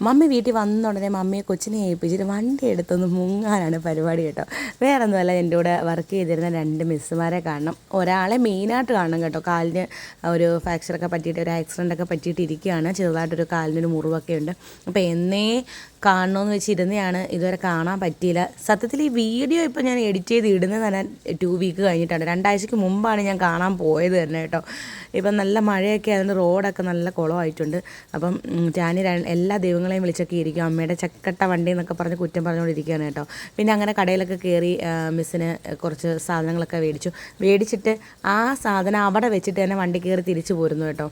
Mummy വീട്ടിൽ വന്ന ഉടനെ മമ്മിയെ കൊച്ചിനെ ഏൽപ്പിച്ചിട്ട് വണ്ടി എടുത്തൊന്ന് മുങ്ങാനാണ് പരിപാടി കേട്ടോ. വേറെ ഒന്നുമല്ല, എൻ്റെ കൂടെ വർക്ക് ചെയ്തിരുന്ന 2 മിസ്സുമാരെ കാണണം. ഒരാളെ മെയിനായിട്ട് കാണണം കേട്ടോ. കാലിന് ഒരു ഫ്രാക്ചറൊക്കെ പറ്റിയിട്ട്, ഒരു ആക്സിഡൻ്റൊക്കെ പറ്റിയിട്ട് ഇരിക്കുകയാണ്. ചെറുതായിട്ടൊരു കാലിനൊരു മുറിവൊക്കെ ഉണ്ട്. അപ്പോൾ എന്നേ കാണണമെന്ന് വെച്ചിരുന്നതാണ്, ഇതുവരെ കാണാൻ പറ്റിയില്ല. സത്യത്തിൽ ഈ വീഡിയോ ഇപ്പോൾ ഞാൻ എഡിറ്റ് ചെയ്ത് ഇടുന്നത് തന്നെ 2 വീക്ക് കഴിഞ്ഞിട്ടാണ്. 2 ആഴ്ചയ്ക്ക് മുമ്പാണ് ഞാൻ കാണാൻ പോയത് തന്നെ കേട്ടോ. ഇപ്പം നല്ല മഴയൊക്കെ ആയതുകൊണ്ട് റോഡൊക്കെ നല്ല കുളമായിട്ടുണ്ട്. അപ്പം ഞാൻ എല്ലാ ദൈവങ്ങളെയും വിളിച്ചൊക്കെ ഇരിക്കും. അമ്മയുടെ ചക്കട്ട വണ്ടി എന്നൊക്കെ പറഞ്ഞ് കുറ്റം പറഞ്ഞുകൊണ്ടിരിക്കുകയാണ് കേട്ടോ. പിന്നെ അങ്ങനെ കടയിലൊക്കെ കയറി മിസ്സിന് കുറച്ച് സാധനങ്ങളൊക്കെ മേടിച്ചിട്ട് ആ സാധനം അവിടെ വെച്ചിട്ട് തന്നെ വണ്ടി കയറി തിരിച്ചു പോരുന്നു കേട്ടോ.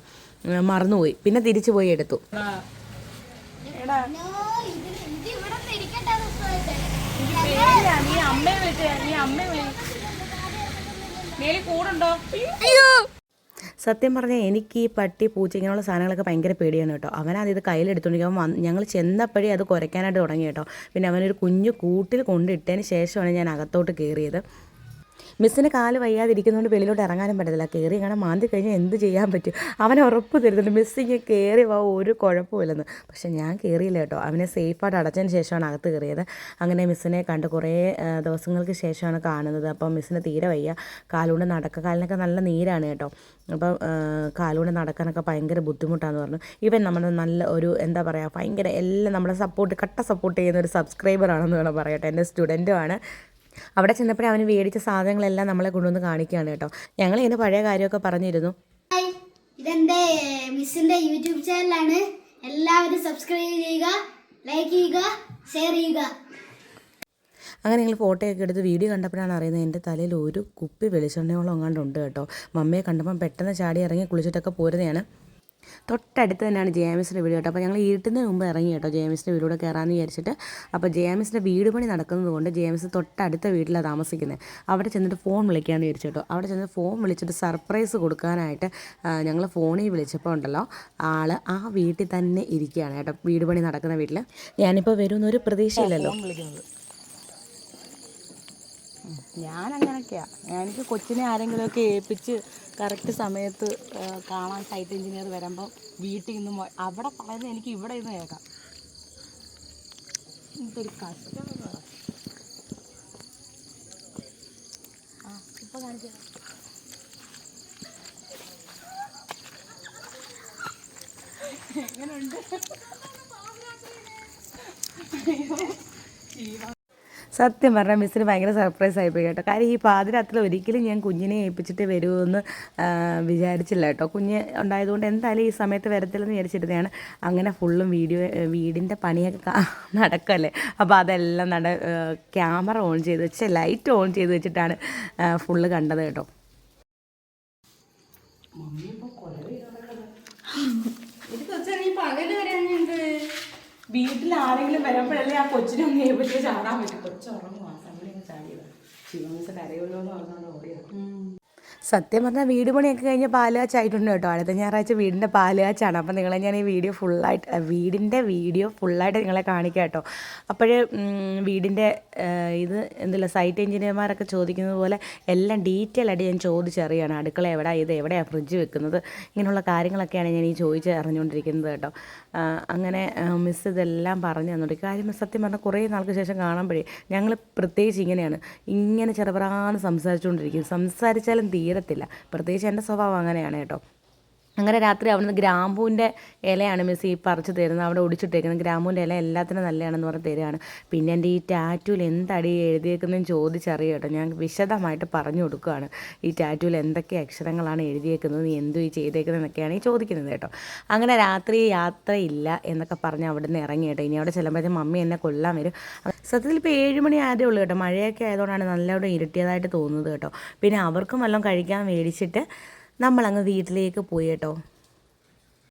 മറന്നുപോയി, പിന്നെ തിരിച്ചു പോയി എടുത്തു. സത്യം പറഞ്ഞാൽ എനിക്ക് ഈ പട്ടി പൂച്ച ഇങ്ങനെയുള്ള സാധനങ്ങളൊക്കെ ഭയങ്കര പേടിയാണ് കേട്ടോ. അവനത് ഇത് കയ്യിലെടുത്തുകൊണ്ടിരിക്കുമ്പോൾ ഞങ്ങൾ ചെന്നപ്പോഴേ അത് കുരയ്ക്കാനായിട്ട് തുടങ്ങി കേട്ടോ. പിന്നെ അവനൊരു കുഞ്ഞു കൂട്ടിൽ കൊണ്ടിട്ടതിന് ശേഷമാണ് ഞാൻ അകത്തോട്ട് കയറിയത്. മിസ്സിന് കാല് വയ്യാതിരിക്കുന്നതുകൊണ്ട് വെളിയിലോട്ട് ഇറങ്ങാനും പറ്റത്തില്ല. കയറി ഇങ്ങനെ മാന്തി കഴിഞ്ഞാൽ എന്ത് ചെയ്യാൻ പറ്റും? അവനെ ഉറപ്പ് തരുന്നുണ്ട് മിസ് ഇങ്ങനെ കയറി വാ, ഒരു കുഴപ്പമില്ലെന്ന്. പക്ഷേ ഞാൻ കയറിയില്ല കേട്ടോ. അവനെ സേഫായിട്ട് അടച്ചതിന് ശേഷമാണ് അകത്ത് കയറിയത്. അങ്ങനെ മിസ്സിനെ കണ്ട് കുറേ ദിവസങ്ങൾക്ക് ശേഷമാണ് കാണുന്നത്. അപ്പം മിസ്സിന് തീരെ വയ്യ, കാലുകൊണ്ട് കാലിനൊക്കെ നല്ല നീരാണ് കേട്ടോ. അപ്പം കാലുകൊണ്ട് നടക്കാനൊക്കെ ഭയങ്കര ബുദ്ധിമുട്ടാണെന്ന് പറഞ്ഞു. ഇവൻ നമ്മുടെ നല്ല ഒരു എന്താ പറയുക, ഭയങ്കര എല്ലാം നമ്മളെ കട്ട സപ്പോർട്ട് ചെയ്യുന്ന ഒരു സബ്സ്ക്രൈബറാണെന്ന് വേണം പറയട്ടെ. എൻ്റെ സ്റ്റുഡൻറ്റുമാണ്. അവിടെ ചെന്നപ്പോഴേ അവന് മേടിച്ച സാധനങ്ങളെല്ലാം നമ്മളെ കൊണ്ടുവന്ന് കാണിക്കുകയാണ് കേട്ടോ. ഞങ്ങൾ ഇതിൻ്റെ പഴയ കാര്യമൊക്കെ പറഞ്ഞിരുന്നു. ഇതെൻ്റെ മിസ്സിൻ്റെ യൂട്യൂബ് ചാനലാണ്. എല്ലാവരും സബ്സ്ക്രൈബ് ചെയ്യുക, ലൈക്ക് ചെയ്യുക, ഷെയർ ചെയ്യുക. അങ്ങനെ ഞങ്ങൾ ഫോട്ടോയൊക്കെ എടുത്ത് വീഡിയോ കണ്ടപ്പോഴാണ് അറിയുന്നത് എൻ്റെ തലയിൽ ഒരു കുപ്പി വെളിച്ചെണ്ണയോളം എങ്ങാണ്ടുണ്ട് കേട്ടോ. മമ്മിയെ കണ്ടപ്പം പെട്ടെന്ന് ചാടി ഇറങ്ങി കുളിച്ചിട്ടൊക്കെ പോരുന്നതാണ്. തൊട്ടടുത്ത് തന്നെയാണ് ജെയമിസിൻ്റെ വീട് കേട്ടോ. അപ്പോൾ ഞങ്ങൾ ഇരുട്ടുന്നതിന് മുമ്പ് ഇറങ്ങി കേട്ടോ, ജെയമിസിൻ്റെ വീട്ടിലൂടെ കയറാമെന്ന് വിചാരിച്ചിട്ട്. അപ്പോൾ ജെയമിസിൻ്റെ വീട് പണി നടക്കുന്നത് കൊണ്ട് ജെയമിസ് തൊട്ടടുത്ത വീട്ടിലാണ് താമസിക്കുന്നത്. അവിടെ ചെന്നിട്ട് ഫോൺ വിളിക്കാമെന്ന് വിചാരിച്ചു കേട്ടോ. അവിടെ ചെന്നിട്ട് ഫോൺ വിളിച്ചിട്ട് സർപ്രൈസ് കൊടുക്കാനായിട്ട് ഞങ്ങൾ ഫോണിൽ വിളിച്ചപ്പോൾ ഉണ്ടല്ലോ, ആൾ ആ വീട്ടിൽ തന്നെ ഇരിക്കുകയാണ് കേട്ടോ, വീട് പണി നടക്കുന്ന വീട്ടിൽ. ഞാനിപ്പോൾ വരുമെന്നൊരു പ്രതീക്ഷയില്ലല്ലോ. ഞാനങ്ങനെയൊക്കെയാണ്, എനിക്ക് കൊച്ചിനെ ആരെങ്കിലുമൊക്കെ ഏൽപ്പിച്ച് കറക്റ്റ് സമയത്ത് കാണാൻ സൈറ്റ് എഞ്ചിനീയർ വരുമ്പോൾ വീട്ടിൽ നിന്നും അവിടെ പറയുന്നത് എനിക്ക് ഇവിടെ നിന്ന് കേൾക്കാം. ഇതൊരു കഷ്ടമാണ്. ഇപ്പോൾ കാണിച്ചു എങ്ങനെയുണ്ട്? സത്യം പറഞ്ഞാൽ മിസ്സിന് ഭയങ്കര സർപ്രൈസ് ആയിപ്പോയി കേട്ടോ. കാര്യം ഈ പാതിരാത്രി ഒരിക്കലും ഞാൻ കുഞ്ഞിനെ ഏൽപ്പിച്ചിട്ട് വരുമെന്ന് വിചാരിച്ചില്ല കേട്ടോ. കുഞ്ഞ് ഉണ്ടായതുകൊണ്ട് എന്തായാലും ഈ സമയത്ത് വരത്തില്ലെന്ന് വിചാരിച്ചിരുന്നതാണ്. അങ്ങനെ ഫുള്ളും വീടിൻ്റെ പണിയൊക്കെ നടക്കല്ലേ. അപ്പോൾ അതെല്ലാം ക്യാമറ ഓൺ ചെയ്ത് വെച്ച് ലൈറ്റ് ഓൺ ചെയ്ത് വെച്ചിട്ടാണ് ഫുള്ള് കണ്ടത് കേട്ടോ. വീട്ടിൽ ആരെങ്കിലും വരുമ്പോഴല്ലേ ആ കൊച്ചിനെ ഒന്ന് ഏൽപ്പിച്ച് ചാടാൻ പറ്റും. കൊച്ചുറങ്ങും, ആ സമയം ചാടിയത് ശിവമിസ് കരയുള്ളൂ എന്ന് പറഞ്ഞാൽ ഓടിയാണ്. സത്യം പറഞ്ഞാൽ വീട് പണിയൊക്കെ കഴിഞ്ഞ് പാലുകാച്ചായിട്ടുണ്ട് കേട്ടോ. അടുത്ത ഞായറാഴ്ച വീടിൻ്റെ പാലുകാച്ചാണ്. അപ്പോൾ നിങ്ങളെ ഞാൻ ഈ വീടിൻ്റെ വീഡിയോ ഫുള്ളായിട്ട് നിങ്ങളെ കാണിക്കാം കേട്ടോ. അപ്പോൾ വീടിൻ്റെ ഇത് എന്തില്ല, സൈറ്റ് എഞ്ചിനീയർമാരൊക്കെ ചോദിക്കുന്നത് പോലെ എല്ലാം ഡീറ്റെയിൽ ആയിട്ട് ഞാൻ ചോദിച്ചറിയാണ്. അടുക്കള എവിടെയാണ്, ഇത് എവിടെയാണ് ഫ്രിഡ്ജ് വെക്കുന്നത്, ഇങ്ങനെയുള്ള കാര്യങ്ങളൊക്കെയാണ് ഞാൻ ഈ അറിഞ്ഞുകൊണ്ടിരിക്കുന്നത് കേട്ടോ. അങ്ങനെ മിസ് ഇതെല്ലാം പറഞ്ഞു തന്നിട്ട് കാര്യം സത്യം പറഞ്ഞാൽ കുറേ നാൾക്ക് ശേഷം കാണുമ്പോഴേ ഞങ്ങൾ പ്രത്യേകിച്ച് ഇങ്ങനെ ചെറുപറാന്ന് സംസാരിച്ചുകൊണ്ടിരിക്കും. സംസാരിച്ചാലും തീരത്തില്ല. പ്രത്യേകിച്ച് എൻ്റെ സ്വഭാവം അങ്ങനെയാണ് കേട്ടോ. അങ്ങനെ രാത്രി അവിടുന്ന് ഗ്രാമ്പൂവിൻ്റെ ഇലയാണ് മിസ് ഈ പറിച്ച് തരുന്നത്. അവിടെ ഒടിച്ചിട്ടേക്കുന്നത് ഗ്രാമ്പൂവിൻ്റെ ഇല എല്ലാത്തിനും നല്ലതാണെന്ന് പറഞ്ഞ് തരികയാണ്. പിന്നെ എൻ്റെ ഈ ടാറ്റൂവിൽ എന്തടി എഴുതിയേക്കുന്നതെന്ന് ചോദിച്ചറിയാം കേട്ടോ. ഞാൻ വിശദമായിട്ട് പറഞ്ഞു കൊടുക്കുകയാണ്. ഈ ടാറ്റൂവിൽ എന്തൊക്കെ അക്ഷരങ്ങളാണ് എഴുതിയേക്കുന്നത്, നീ എന്തോ ഈ ചെയ്തേക്കുന്നതെന്നൊക്കെയാണ് ഈ ചോദിക്കുന്നത് കേട്ടോ. അങ്ങനെ രാത്രി യാത്രയില്ല എന്നൊക്കെ പറഞ്ഞ് അവിടെ നിന്ന് ഇറങ്ങി കേട്ടോ. ഇനി അവിടെ ചെല്ലുമ്പോഴത്തേക്കും മമ്മി എന്നെ കൊല്ലാൻ വരും. സത്യത്തിൽ ഇപ്പോൾ 7 മണി ആയതേ ഉള്ളൂ കേട്ടോ. മഴയൊക്കെ ആയതുകൊണ്ടാണ് നല്ലവിടെ ഇരുട്ടിയതായിട്ട് തോന്നുന്നത് കേട്ടോ. പിന്നെ അവർക്കും വല്ലതും കഴിക്കാൻ മേടിച്ചിട്ട് നമ്മളങ്ങ് വീട്ടിലേക്ക് പോയി കേട്ടോ.